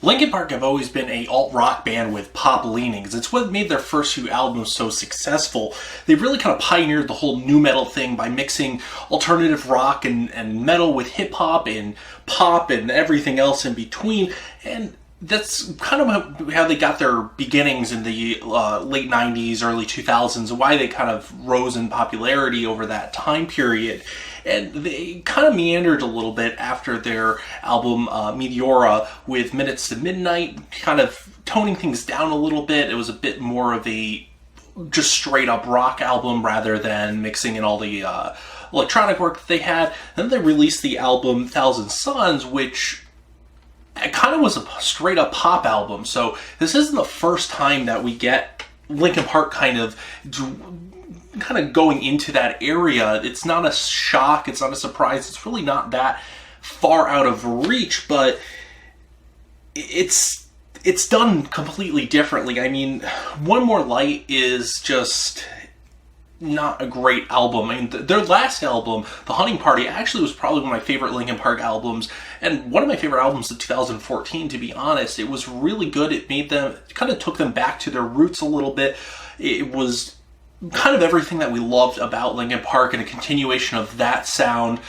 Linkin Park have always been a alt-rock band with pop leanings. It's what made their first few albums so successful. They really kind of pioneered the whole nu metal thing by mixing alternative rock and metal with hip-hop and pop and everything else in between. And that's kind of how they got their beginnings in the late 90s, early 2000s, and why they kind of rose in popularity over that time period. And they kind of meandered a little bit after their album Meteora with Minutes to Midnight, kind of toning things down a little bit. It was a bit more of a just straight up rock album rather than mixing in all the electronic work that they had. And then they released the album Thousand Suns, which it kind of was a straight up pop album. So this isn't the first time that we get Linkin Park kind of going into that area. It's not a shock, it's not a surprise, it's really not that far out of reach, but it's done completely differently. I mean, One More Light is just not a great album. I mean, their last album, The Hunting Party, actually was probably one of my favorite Linkin Park albums, and one of my favorite albums of 2014, to be honest. It was really good. It kind of took them back to their roots a little bit. It was kind of everything that we loved about Linkin Park and a continuation of that sound,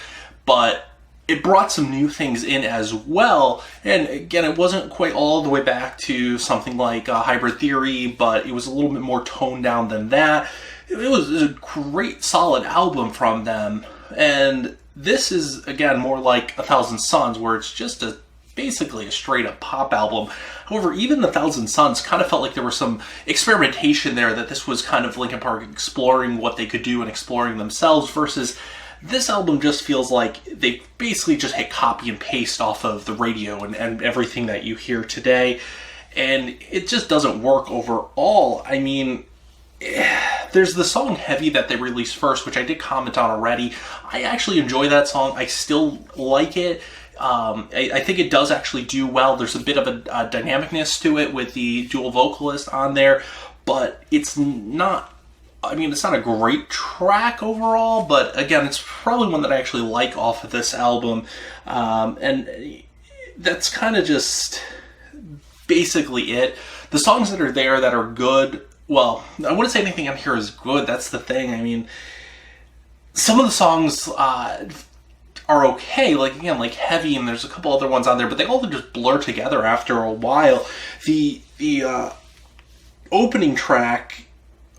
but it brought some new things in as well. And again, it wasn't quite all the way back to something like Hybrid Theory, but it was a little bit more toned down than that. It was a great, solid album from them. And this is, again, more like A Thousand Suns, where it's just basically a straight-up pop album. However, even The Thousand Suns kind of felt like there was some experimentation there, that this was kind of Linkin Park exploring what they could do and exploring themselves, versus this album just feels like they basically just hit copy and paste off of the radio and everything that you hear today. And it just doesn't work overall. I mean, there's the song Heavy that they released first, which I did comment on already. I actually enjoy that song. I still like it. I think it does actually do well. There's a bit of a dynamicness to it with the dual vocalist on there, but it's not a great track overall, but again, it's probably one that I actually like off of this album. And that's kind of just basically it. The songs that are there that are good, well, I wouldn't say anything on here is good. That's the thing. I mean, some of the songs are okay, like Heavy, and there's a couple other ones on there, but they all just blur together after a while. The opening track,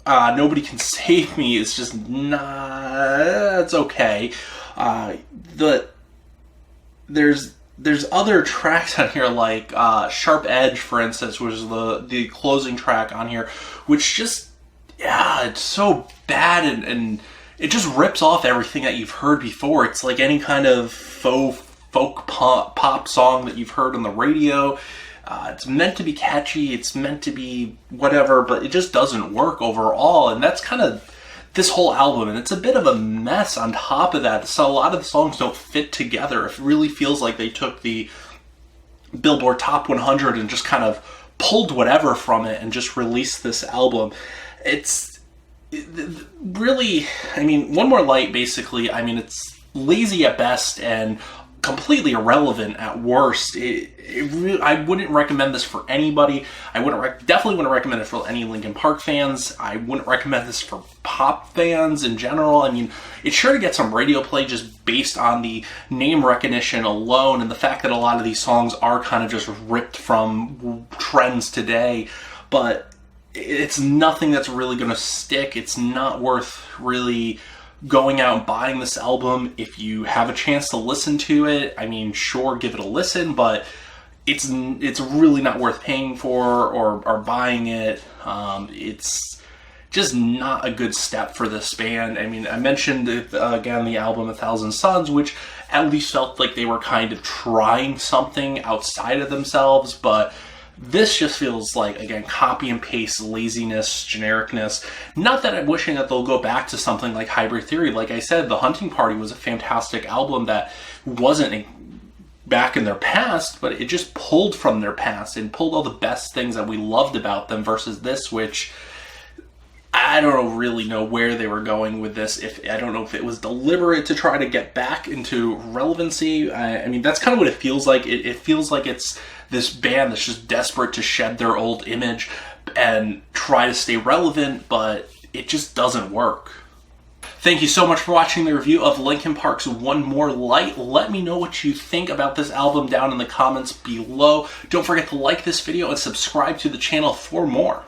Nobody Can Save Me, is just not, it's okay. There's other tracks on here, like Sharp Edge, for instance, which is the closing track on here, which just, it's so bad, and it just rips off everything that you've heard before. It's like any kind of folk pop song that you've heard on the radio. It's meant to be catchy, it's meant to be whatever, but it just doesn't work overall, and that's kind of this whole album, and it's a bit of a mess on top of that. So a lot of the songs don't fit together. It really feels like they took the Billboard Top 100 and just kind of pulled whatever from it and just released this album. It's really, I mean, One More Light, basically, I mean, it's lazy at best and completely irrelevant at worst. I wouldn't recommend this for anybody. I definitely wouldn't recommend it for any Linkin Park fans. I wouldn't recommend this for pop fans in general. I mean, it's sure to get some radio play just based on the name recognition alone, and the fact that a lot of these songs are kind of just ripped from trends today, but it's nothing that's really going to stick. It's not worth really going out and buying this album. If you have a chance to listen to it, I mean, sure, give it a listen, but it's really not worth paying for or buying it. It's just not a good step for this band. I mean, I mentioned again the album A Thousand Suns, which at least felt like they were kind of trying something outside of themselves, but this just feels like, again, copy and paste, laziness, genericness. Not that I'm wishing that they'll go back to something like Hybrid Theory. Like I said, The Hunting Party was a fantastic album that wasn't back in their past, but it just pulled from their past and pulled all the best things that we loved about them, versus this, which I don't really know where they were going with this. I don't know if it was deliberate to try to get back into relevancy. I mean, that's kind of what it feels like. It feels like it's this band that's just desperate to shed their old image and try to stay relevant, but it just doesn't work. Thank you so much for watching the review of Linkin Park's One More Light. Let me know what you think about this album down in the comments below. Don't forget to like this video and subscribe to the channel for more.